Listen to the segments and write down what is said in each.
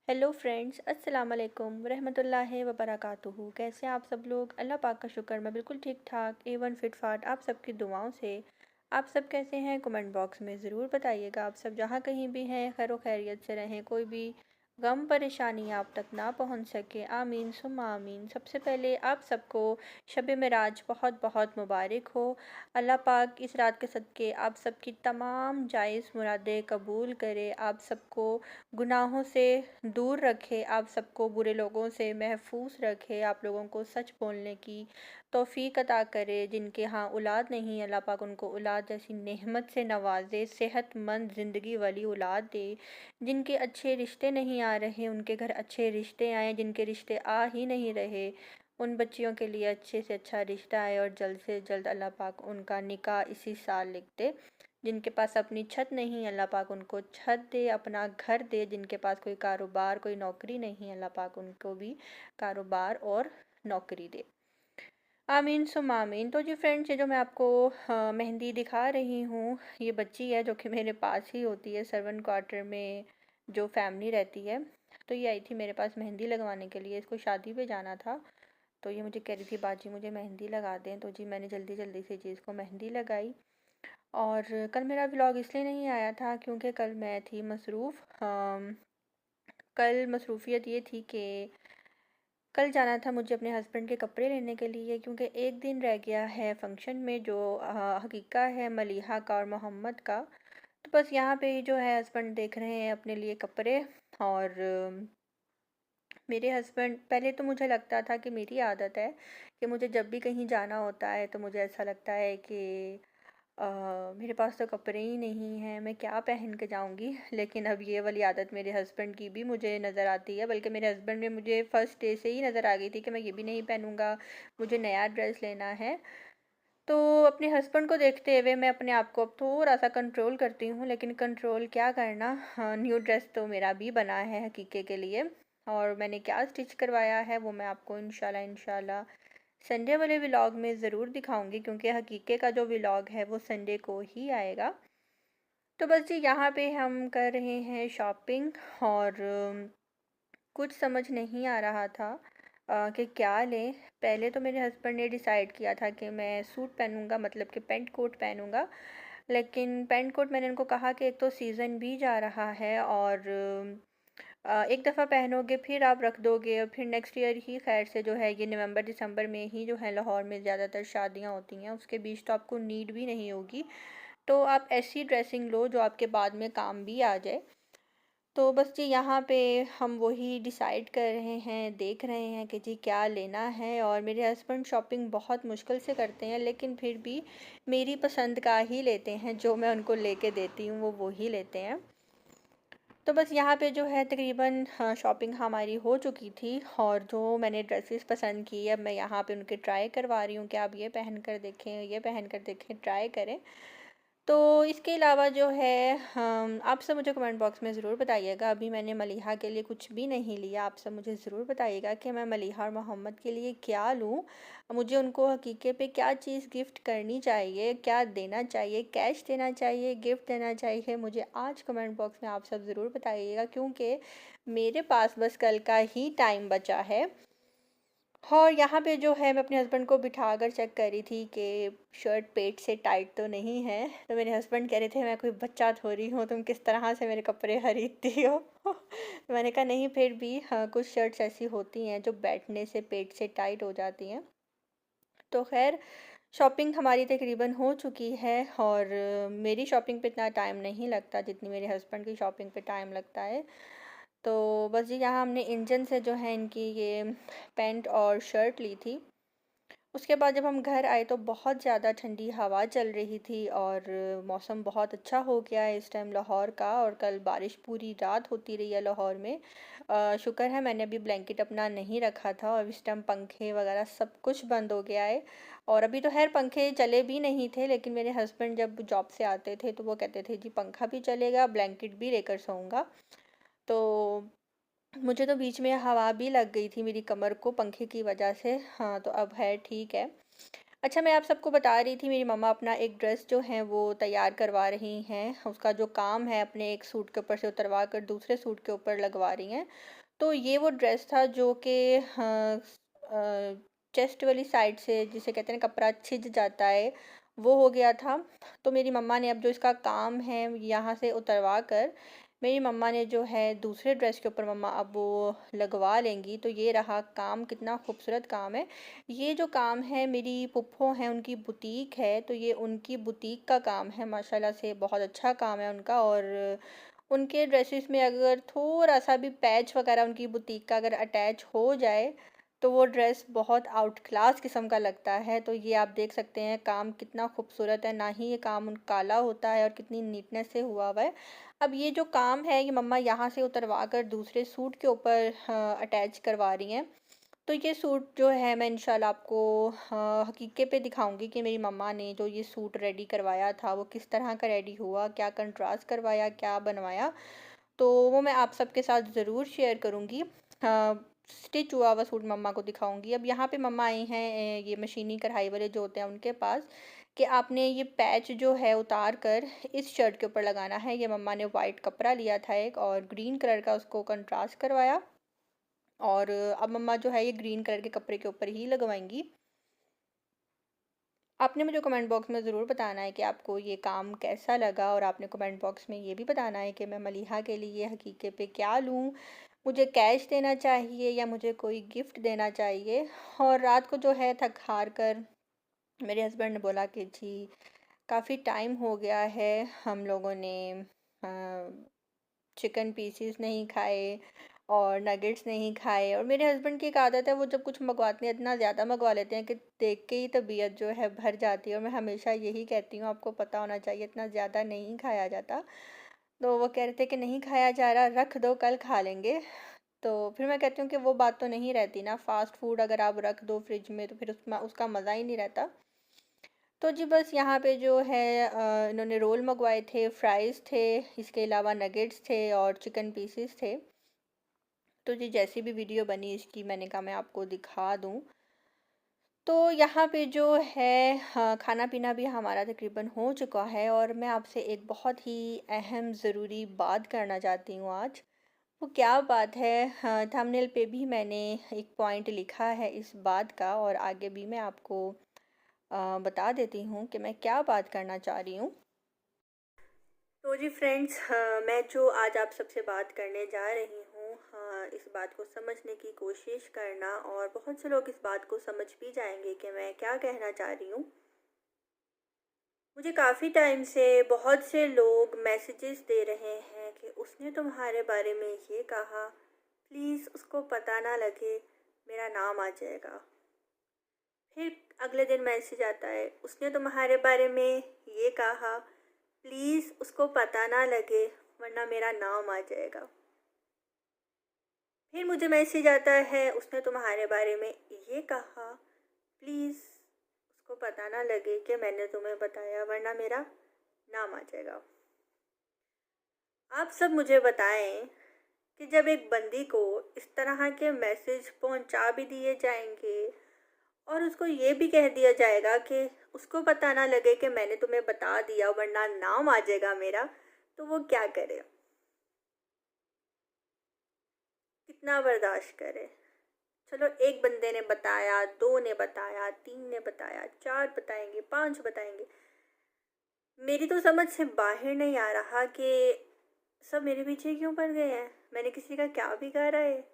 Hello friends, अस्सलाम वालेकुम रहमतुल्लाहि व बरकातुहू। कैसे हैं आप सब लोग? अल्लाह पाक का शुक्र, मैं बिल्कुल ठीक ठाक ए वन फिट फाट आप सबकी दुआओं से। आप सब कैसे हैं? कमेंट बॉक्स में ज़रूर बताइएगा। आप सब जहाँ कहीं भी हैं खैर व खैरियत से रहें, कोई भी गम परेशानी आप तक ना पहुँच सके। आमीन सुम्मा आमीन। सबसे पहले आप सबको शब मिराज बहुत बहुत मुबारक हो। अल्लाह पाक इस रात के सदक़े आप सबकी तमाम जायज़ मुरादें कबूल करे, आप सबको गुनाहों से दूर रखे, आप सबको बुरे लोगों से महफूज रखे, आप लोगों को सच बोलने की तौफ़ीक अता करे। जिनके यहाँ औलाद नहीं, अल्लाह पाक उनको औलाद जैसी नेमत से नवाजे, सेहतमंद ज़िंदगी वाली औलाद दे। जिनके अच्छे रिश्ते नहीं आ रहे उनके घर अच्छे रिश्ते आएँ, जिनके रिश्ते आ ही नहीं रहे उन बच्चियों के लिए अच्छे से अच्छा रिश्ता आए और जल्द से जल्द अल्लाह पाक उनका निकाह इसी साल लिख दे। जिनके पास अपनी छत नहीं, अल्लाह पाक उनको छत दे, अपना घर दे। जिनके पास कोई कारोबार कोई नौकरी नहीं, अल्लाह पाक उनको भी कारोबार और नौकरी दे। आमीन सुम आमीन। तो जी फ्रेंड्स, ये जो मैं आपको मेहंदी दिखा रही हूँ, ये बच्ची है जो कि मेरे पास ही होती है, सर्वेंट क्वार्टर में जो फैमिली रहती है। तो ये आई थी मेरे पास मेहंदी लगवाने के लिए, इसको शादी पे जाना था। तो ये मुझे कह रही थी बाजी मुझे मेहंदी लगा दें, तो जी मैंने जल्दी जल्दी से जी इसको मेहंदी लगाई। और कल मेरा व्लॉग इसलिए नहीं आया था क्योंकि कल मैं थी मसरूफ़। कल मसरूफ़ियत ये थी कि कल जाना था मुझे अपने हस्बैंड के कपड़े लेने के लिए, क्योंकि एक दिन रह गया है फंक्शन में जो हकीका है मलिहा का और मोहम्मद का। तो बस यहाँ पे जो है हस्बैंड देख रहे हैं अपने लिए कपड़े। और मेरे हस्बैंड, पहले तो मुझे लगता था कि मेरी आदत है कि मुझे जब भी कहीं जाना होता है तो मुझे ऐसा लगता है कि मेरे पास तो कपड़े ही नहीं हैं, मैं क्या पहन के जाऊंगी। लेकिन अब ये वाली आदत मेरे हस्बैंड की भी मुझे नज़र आती है, बल्कि मेरे हस्बैंड में मुझे फ़र्स्ट डे से ही नज़र आ गई थी कि मैं ये भी नहीं पहनूंगा, मुझे नया ड्रेस लेना है। तो अपने हस्बैंड को देखते हुए मैं अपने आप को अब थोड़ा सा कंट्रोल करती हूँ, लेकिन कंट्रोल क्या करना। हाँ, न्यू ड्रेस तो मेरा भी बना है हकीके के लिए। और मैंने क्या स्टिच करवाया है वो मैं आपको इंशाल्लाह इंशाल्लाह संडे वाले व्लॉग में ज़रूर दिखाऊंगी, क्योंकि हकीके का जो व्लॉग है वो संडे को ही आएगा। तो बस जी यहाँ पे हम कर रहे हैं शॉपिंग। और कुछ समझ नहीं आ रहा था कि क्या लें। पहले तो मेरे हस्बैंड ने डिसाइड किया था कि मैं सूट पहनूंगा, मतलब कि पेंट कोट पहनूंगा। लेकिन पेंट कोट मैंने उनको कहा कि एक तो सीज़न भी जा रहा है और एक दफ़ा पहनोगे फिर आप रख दोगे और फिर नेक्स्ट ईयर ही खैर से जो है ये नवंबर दिसंबर में ही जो है लाहौर में ज़्यादातर शादियां होती हैं, उसके बीच तो आपको नीड भी नहीं होगी। तो आप ऐसी ड्रेसिंग लो जो आपके बाद में काम भी आ जाए। तो बस जी यहाँ पे हम वही डिसाइड कर रहे हैं, देख रहे हैं कि जी क्या लेना है। और मेरे हस्बैंड शॉपिंग बहुत मुश्किल से करते हैं, लेकिन फिर भी मेरी पसंद का ही लेते हैं, जो मैं उनको लेके देती हूँ वो ही लेते हैं। तो बस यहाँ पे जो है तकरीबन हाँ शॉपिंग हमारी हो चुकी थी। और जो मैंने ड्रेसेस पसंद की अब मैं यहाँ पे उनके ट्राई करवा रही हूँ कि आप ये पहन कर देखें, ये पहन कर देखें, ट्राई करें। तो इसके अलावा जो है हम आप सब मुझे कमेंट बॉक्स में ज़रूर बताइएगा। अभी मैंने मलिहा के लिए कुछ भी नहीं लिया। आप सब मुझे ज़रूर बताइएगा कि मैं मलिहा और मोहम्मद के लिए क्या लूँ। मुझे उनको हकीके पे क्या चीज़ गिफ्ट करनी चाहिए, क्या देना चाहिए, कैश देना चाहिए, गिफ्ट देना चाहिए, मुझे आज कमेंट बॉक्स में आप सब ज़रूर बताइएगा, क्योंकि मेरे पास बस कल का ही टाइम बचा है। और यहाँ पे जो है मैं अपने हस्बैंड को बिठाकर चेक कर रही थी कि शर्ट पेट से टाइट तो नहीं है। तो मेरे हस्बैंड कह रहे थे मैं कोई बच्चा थोड़ी हूँ, तुम किस तरह से मेरे कपड़े खरीदती हो। तो मैंने कहा नहीं, फिर भी हाँ कुछ शर्ट्स ऐसी होती हैं जो बैठने से पेट से टाइट हो जाती हैं। तो खैर शॉपिंग हमारी तकरीबन हो चुकी है। और मेरी शॉपिंग पे इतना टाइम नहीं लगता जितनी मेरे हस्बैंड की शॉपिंग पे टाइम लगता है। तो बस जी यहाँ हमने इंजन से जो है इनकी ये पैंट और शर्ट ली थी। उसके बाद जब हम घर आए तो बहुत ज़्यादा ठंडी हवा चल रही थी और मौसम बहुत अच्छा हो गया है इस टाइम लाहौर का। और कल बारिश पूरी रात होती रही है लाहौर में। शुक्र है मैंने अभी ब्लैंकेट अपना नहीं रखा था और इस टाइम पंखे वगैरह सब कुछ बंद हो गया है। और अभी तो खैर पंखे चले भी नहीं थे, लेकिन मेरे हस्बैंड जब जॉब से आते थे तो वो कहते थे जी पंखा भी चलेगा, ब्लैंकेट भी लेकर सोऊंगा। तो मुझे तो बीच में हवा भी लग गई थी मेरी कमर को पंखे की वजह से। हाँ तो अब है ठीक है। अच्छा, मैं आप सबको बता रही थी, मेरी मम्मा अपना एक ड्रेस जो है वो तैयार करवा रही हैं। उसका जो काम है अपने एक सूट के ऊपर से उतरवा कर दूसरे सूट के ऊपर लगवा रही हैं। तो ये वो ड्रेस था जो कि चेस्ट वाली साइड से, जिसे कहते हैं कपड़ा छिज जाता है, वो हो गया था। तो मेरी मम्मा ने अब जो इसका काम है यहाँ से उतरवा कर मेरी मम्मा ने जो है दूसरे ड्रेस के ऊपर मम्मा अब वो लगवा लेंगी। तो ये रहा काम, कितना खूबसूरत काम है। ये जो काम है मेरी पुप्पो हैं, उनकी बुटीक है, तो ये उनकी बुटीक का काम है। माशाल्लाह से बहुत अच्छा काम है उनका। और उनके ड्रेसेस में अगर थोड़ा सा भी पैच वगैरह उनकी बुटीक का अगर अटैच हो जाए तो वो ड्रेस बहुत आउट क्लास किस्म का लगता है। तो ये आप देख सकते हैं काम कितना खूबसूरत है, ना ही ये काम काला होता है और कितनी नीटनेस से हुआ हुआ है। अब ये जो काम है ये मम्मा यहाँ से उतरवा कर दूसरे सूट के ऊपर अटैच करवा रही हैं। तो ये सूट जो है मैं इंशाल्लाह आपको हकीके पे दिखाऊंगी कि मेरी मम्मा ने जो ये सूट रेडी करवाया था वो किस तरह का रेडी हुआ, क्या कंट्रास्ट करवाया, क्या बनवाया। तो वो मैं आप सबके साथ ज़रूर शेयर करूँगी। स्टिच हुआ हुआ सूट मम्मा को दिखाऊंगी। अब यहाँ पे मम्मा आई हैं ये मशीनी कढ़ाई वाले जो होते हैं उनके पास, कि आपने ये पैच जो है उतार कर इस शर्ट के ऊपर लगाना है। ये मम्मा ने वाइट कपड़ा लिया था एक और ग्रीन कलर का उसको कंट्रास्ट करवाया। और अब मम्मा जो है ये ग्रीन कलर के कपड़े के ऊपर ही लगवाएंगी। आपने मुझे कमेंट बॉक्स में ज़रूर बताना है कि आपको ये काम कैसा लगा, और आपने कमेंट बॉक्स में ये भी बताना है कि मैं मलीहा के लिए हकीके पे क्या लूँ। मुझे कैश देना चाहिए या मुझे कोई गिफ्ट देना चाहिए। और रात को जो है थक हार कर मेरे हस्बैंड ने बोला कि जी काफ़ी टाइम हो गया है, हम लोगों ने चिकन पीसीस नहीं खाए और नगेट्स नहीं खाए। और मेरे हस्बैंड की एक आदत है, वो जब कुछ मंगवाते हैं इतना ज़्यादा मंगवा लेते हैं कि देख के ही तबीयत जो है भर जाती है। और मैं हमेशा यही कहती हूँ आपको पता होना चाहिए इतना ज़्यादा नहीं खाया जाता। तो वो कह रहे थे कि नहीं खाया जा रहा, रख दो कल खा लेंगे। तो फिर मैं कहती हूँ कि वो बात तो नहीं रहती ना, फास्ट फूड अगर आप रख दो फ्रिज में तो फिर उसमें उसका मज़ा ही नहीं रहता। तो जी बस यहाँ पे जो है इन्होंने रोल मंगवाए थे, फ्राइज़ थे, इसके अलावा नगेट्स थे और चिकन पीसेस थे। तो जी जैसी भी वीडियो बनी इसकी मैंने कहा मैं आपको दिखा दूँ। तो यहाँ पे जो है हाँ, खाना पीना भी हमारा तकरीबन हो चुका है। और मैं आपसे एक बहुत ही अहम ज़रूरी बात करना चाहती हूँ आज। वो क्या बात है, हाँ, थंबनेल पे भी मैंने एक पॉइंट लिखा है इस बात का, और आगे भी मैं आपको बता देती हूँ कि मैं क्या बात करना चाह रही हूँ। तो जी फ्रेंड्स, मैं जो आज आप सबसे बात करने जा रही हूँ, हाँ, इस बात को समझने की कोशिश करना, और बहुत से लोग इस बात को समझ भी जाएंगे कि मैं क्या कहना चाह रही हूँ। मुझे काफ़ी टाइम से बहुत से लोग मैसेजेस दे रहे हैं कि उसने तुम्हारे बारे में ये कहा, प्लीज़ उसको पता ना लगे, मेरा नाम आ जाएगा। फिर अगले दिन मैसेज आता है, उसने तुम्हारे बारे में ये कहा, प्लीज़ उसको पता ना लगे वरना मेरा नाम आ जाएगा। फिर मुझे मैसेज आता है, उसने तुम्हारे बारे में ये कहा, प्लीज़ उसको पता ना लगे कि मैंने तुम्हें बताया वरना मेरा नाम आ जाएगा। आप सब मुझे बताएं कि जब एक बंदी को इस तरह के मैसेज पहुंचा भी दिए जाएंगे और उसको ये भी कह दिया जाएगा कि उसको पता ना लगे कि मैंने तुम्हें बता दिया वरना नाम आ जाएगा मेरा, तो वो क्या करे, कितना बर्दाश्त करे। चलो एक बंदे ने बताया, दो ने बताया, तीन ने बताया, चार बताएंगे, पांच बताएंगे, मेरी तो समझ से बाहर नहीं आ रहा कि सब मेरे पीछे क्यों पड़ गए हैं। मैंने किसी का क्या बिगाड़ा है?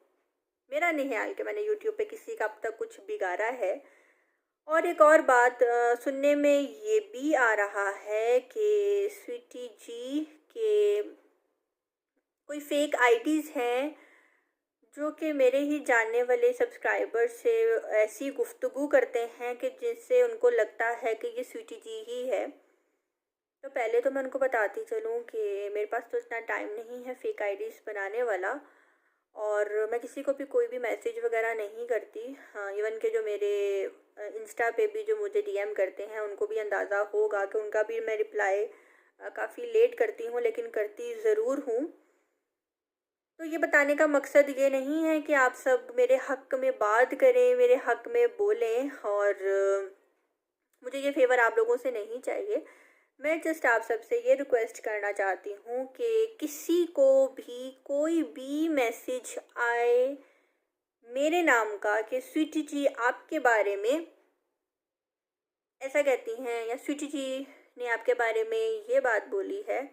मेरा नहीं ख्याल कि मैंने यूट्यूब पे किसी का अब तक कुछ बिगाड़ा है। और एक और बात सुनने में ये भी आ रहा है कि स्वीटी जी के कोई फेक आईडीज़ हैं जो कि मेरे ही जानने वाले सब्सक्राइबर से ऐसी गुफ्तगू करते हैं कि जिससे उनको लगता है कि ये स्वीटी जी ही है। तो पहले तो मैं उनको बताती चलूँ कि मेरे पास तो इतना टाइम नहीं है फेक आईडीज़ बनाने वाला, और मैं किसी को भी कोई भी मैसेज वगैरह नहीं करती। हाँ, इवन के जो मेरे इंस्टा पे भी जो मुझे डीएम करते हैं उनको भी अंदाज़ा होगा कि उनका भी मैं रिप्लाई काफ़ी लेट करती हूँ, लेकिन करती ज़रूर हूँ। तो ये बताने का मकसद ये नहीं है कि आप सब मेरे हक़ में बात करें, मेरे हक़ में बोलें और मुझे ये फेवर आप लोगों से नहीं चाहिए। मैं जस्ट आप सबसे ये रिक्वेस्ट करना चाहती हूँ कि किसी को भी कोई भी मैसेज आए मेरे नाम का कि स्वीटी जी आपके बारे में ऐसा कहती हैं, या स्वीटी जी ने आपके बारे में ये बात बोली है,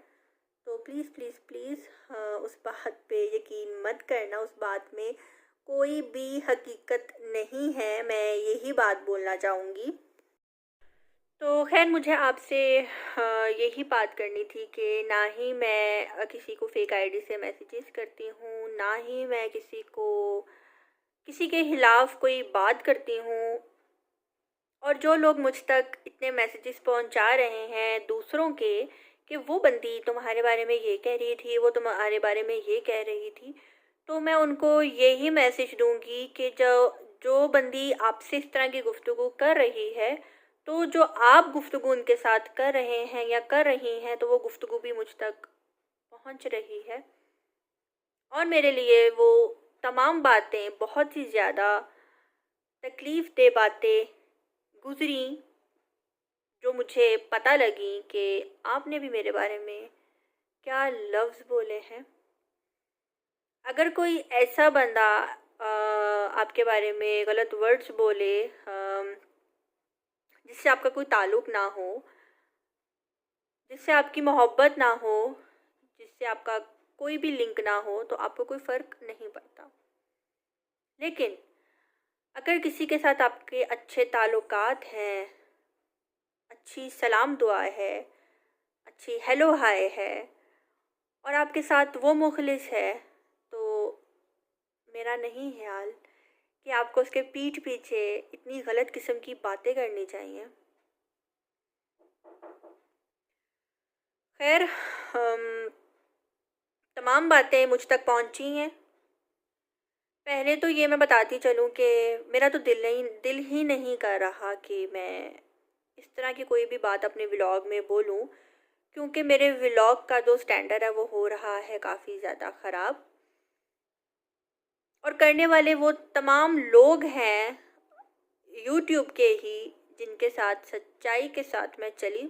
तो प्लीज़ प्लीज़ प्लीज़ उस बात पे यकीन मत करना। उस बात में कोई भी हकीकत नहीं है, मैं यही बात बोलना चाहूँगी। तो खैर मुझे आपसे यही बात करनी थी कि ना ही मैं किसी को फेक आईडी से मैसेजेस करती हूँ, ना ही मैं किसी के खिलाफ कोई बात करती हूँ। और जो लोग मुझ तक इतने मैसेजेस पहुँचा रहे हैं दूसरों के कि वो बंदी तुम्हारे बारे में ये कह रही थी, वो तुम्हारे बारे में ये कह रही थी, तो मैं उनको यही मैसेज दूंगी कि जो जो बंदी आपसे इस तरह की गुफ्तगू कर रही है, तो जो आप गुफ्तगू उनके साथ कर रहे हैं या कर रही हैं, तो वो गुफ्तगू भी मुझ तक पहुंच रही है। और मेरे लिए वो तमाम बातें बहुत ही ज़्यादा तकलीफ़ दे बातें गुज़री, जो मुझे पता लगी कि आपने भी मेरे बारे में क्या लफ्ज़ बोले हैं। अगर कोई ऐसा बंदा आपके बारे में गलत वर्ड्स बोले जिससे आपका कोई ताल्लुक़ ना हो, जिससे आपकी मोहब्बत ना हो, जिससे आपका कोई भी लिंक ना हो, तो आपको कोई फ़र्क नहीं पड़ता। लेकिन अगर किसी के साथ आपके अच्छे ताल्लुकात हैं, अच्छी सलाम दुआ है, अच्छी हेलो हाय है, और आपके साथ वो मुखलिस है, तो मेरा नहीं ख्याल कि आपको उसके पीठ पीछे इतनी गलत किस्म की बातें करनी चाहिए। खैर तमाम बातें मुझ तक पहुंची हैं। पहले तो ये मैं बताती चलूँ कि मेरा तो दिल ही नहीं कर रहा कि मैं इस तरह की कोई भी बात अपने व्लॉग में बोलूँ, क्योंकि मेरे व्लॉग का जो स्टैंडर्ड है वो हो रहा है काफ़ी ज़्यादा ख़राब। और करने वाले वो तमाम लोग हैं यूट्यूब के ही, जिनके साथ सच्चाई के साथ मैं चली।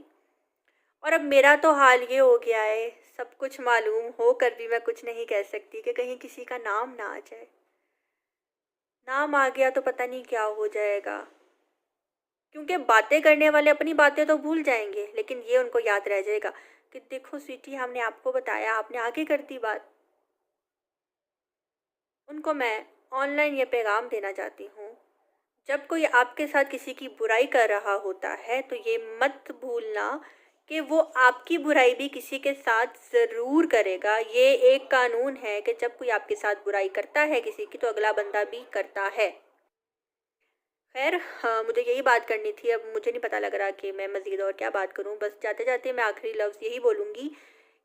और अब मेरा तो हाल ये हो गया है, सब कुछ मालूम होकर भी मैं कुछ नहीं कह सकती कि कहीं किसी का नाम ना आ जाए। नाम आ गया तो पता नहीं क्या हो जाएगा, क्योंकि बातें करने वाले अपनी बातें तो भूल जाएंगे, लेकिन ये उनको याद रह जाएगा कि देखो स्वीटी, हमने आपको बताया, आपने आगे कर दी बात। उनको मैं ऑनलाइन ये पैगाम देना चाहती हूँ, जब कोई आपके साथ किसी की बुराई कर रहा होता है, तो ये मत भूलना कि वो आपकी बुराई भी किसी के साथ ज़रूर करेगा। ये एक कानून है कि जब कोई आपके साथ बुराई करता है किसी की, तो अगला बंदा भी करता है। खैर हाँ, मुझे यही बात करनी थी। अब मुझे नहीं पता लग रहा कि मैं मज़ीद और क्या बात करूं। बस जाते जाते मैं आखिरी लफ्ज़ यही बोलूँगी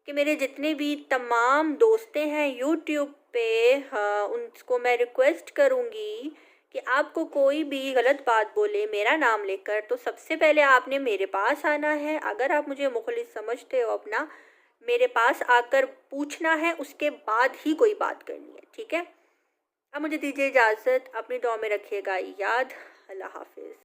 कि मेरे जितने भी तमाम दोस्तें हैं यूट्यूब पे, हाँ, उनको मैं रिक्वेस्ट करूँगी कि आपको कोई भी गलत बात बोले मेरा नाम लेकर, तो सबसे पहले आपने मेरे पास आना है। अगर आप मुझे मुखलिस समझते हो अपना, मेरे पास आकर पूछना है, उसके बाद ही कोई बात करनी है, ठीक है। अब मुझे दीजिए इजाज़त, अपनी दुआ में रखिएगा याद। अल्लाह हाफिज़।